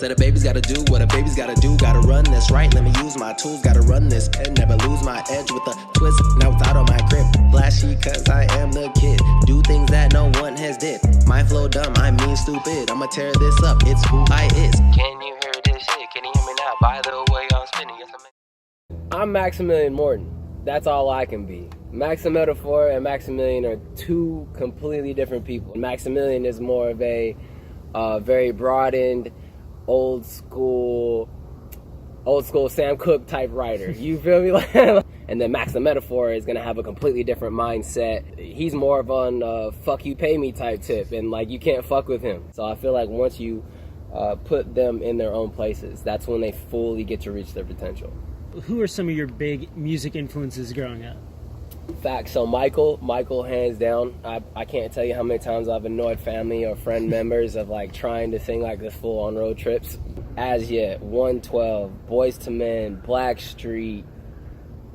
That a baby's gotta do what a baby's gotta do. Gotta run this right, let me use my tools. Gotta run this pen, never lose my edge with a twist. Now it's out of my grip. Flashy cause I am the kid. Do things that no one has did. My flow dumb, I mean stupid. I'ma tear this up, it's who I is. Can you hear this shit? Can you hear me now? By the way, I'm spinning. Yes, I'm Maximillian Morten. That's all I can be. Maxtha Metaphr and Maximillian are two completely different people. Maximillian is more of a very broadened, old school Sam Cooke type writer. You feel me? And then Maxtha Metaphr is gonna have a completely different mindset. He's more of on fuck you pay me type tip, and like you can't fuck with him. So I feel like once you put them in their own places, that's when they fully get to reach their potential. Who are some of your big music influences growing up? Facts. So Michael hands down. I can't tell you how many times I've annoyed family or friend members of like trying to sing like this full on road trips. As yet, 112, Boys to Men, Blackstreet,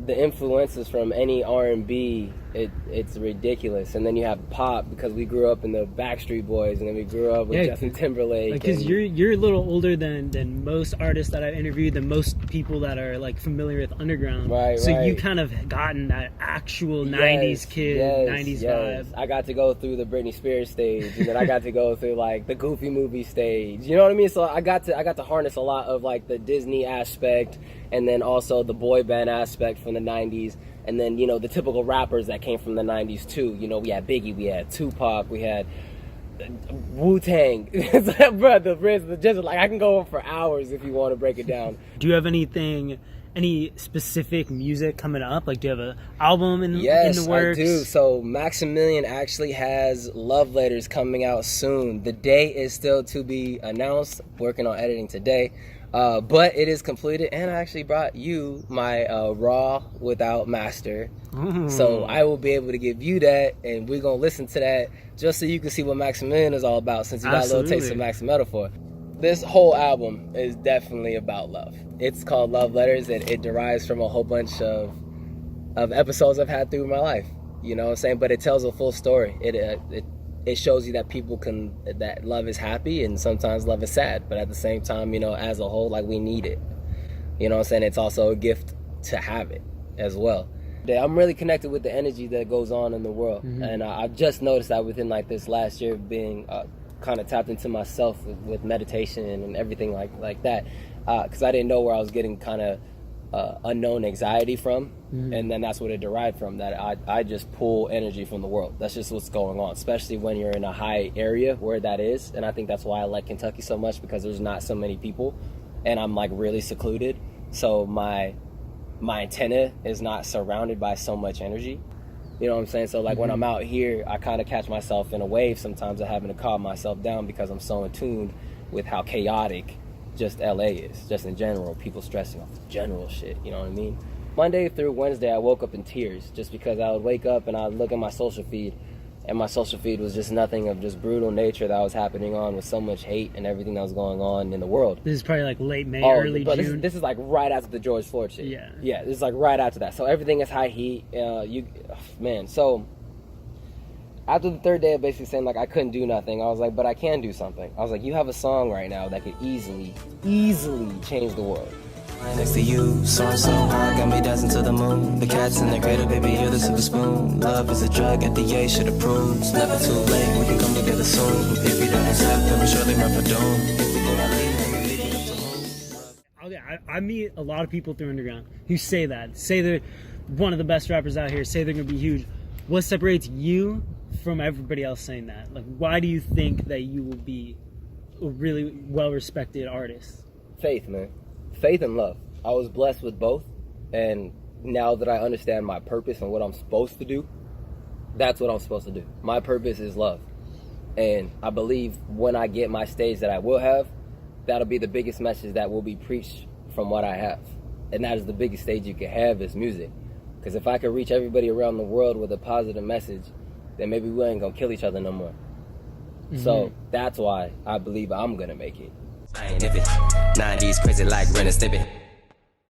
the influences from any R&B, it's ridiculous. And then you have pop, because we grew up in the Backstreet Boys, and then we grew up with Justin Timberlake. Because you're a little older than most artists that I've interviewed, than most people that are like familiar with Undrgrnd. Right. So you kind of gotten that actual 90s kid, 90s vibe. I got to go through the Britney Spears stage, and then I got to go through like the Goofy movie stage. You know what I mean? So I got to harness a lot of like the Disney aspect, and then also the boy band aspect from the 90s. And then, you know, the typical rappers that came from the 90s too. You know, we had Biggie, we had Tupac, we had Wu-Tang. Bro, I can go on for hours if you want to break it down. Do you have any specific music coming up? Like, do you have an album in the works? Yes, I do. So Maximillian actually has love letters coming out soon. The date is still to be announced. Working on editing today. But it is completed, and I actually brought you my raw without master. So I will be able to give you that, and we're going to listen to that just so you can see what Maximillian is all about, since you got a little taste of Maxtha Metaphr. This whole album is definitely about love. It's called Love Letters, and it derives from a whole bunch of episodes I've had through my life. You know what I'm saying? But it tells a full story. It shows you that that love is happy, and sometimes love is sad, but at the same time, you know, as a whole, like, we need it. You know what I'm saying? It's also a gift to have it as well. I'm really connected with the energy that goes on in the world, and I've just noticed that within like this last year, being kind of tapped into myself with meditation and everything like that, because I didn't know where I was getting kind of unknown anxiety from, and then that's what it derived from, that I just pull energy from the world. That's just what's going on, especially when you're in a high area where that is. And I think that's why I like Kentucky so much, because there's not so many people, and I'm like really secluded, so my antenna is not surrounded by so much energy. You know what I'm saying? So like when I'm out here, I kind of catch myself in a wave sometimes of having to calm myself down, because I'm so in tune with how chaotic just LA is, just in general, people stressing off general shit, you know what I mean? Monday through Wednesday, I woke up in tears, just because I would wake up and I would look at my social feed, and my social feed was just nothing of just brutal nature that was happening on, with so much hate and everything that was going on in the world. This is probably like late May, early June. This is like right after the George Floyd shit. Yeah, this is like right after that. So everything is high heat. So after the third day of basically saying like I couldn't do nothing, I was like, but I can do something. I was like, you have a song right now that could easily change the world. Next to you, soaring so high, got me dancing to the moon. The cat's in the cradle, baby, you're the silver spoon. Love is a drug, FDA should approve. It's never too late, we can come together soon. If you don't accept, then we surely run for doom. If we do not leave, Okay, I meet a lot of people through Undrgrnd who say they're one of the best rappers out here, say they're gonna be huge. What separates you from everybody else saying that? Like, why do you think that you will be a really well-respected artist? Faith, man. Faith and love. I was blessed with both, and now that I understand my purpose and what I'm supposed to do, that's what I'm supposed to do. My purpose is love, and I believe when I get my stage that I will have, that'll be the biggest message that will be preached from what I have, and that is the biggest stage you can have, is music. Because if I could reach everybody around the world with a positive message, then maybe we ain't gonna kill each other no more. So that's why I believe I'm gonna make it. I ain't if it. 90s crazy like Ren and Stibbit.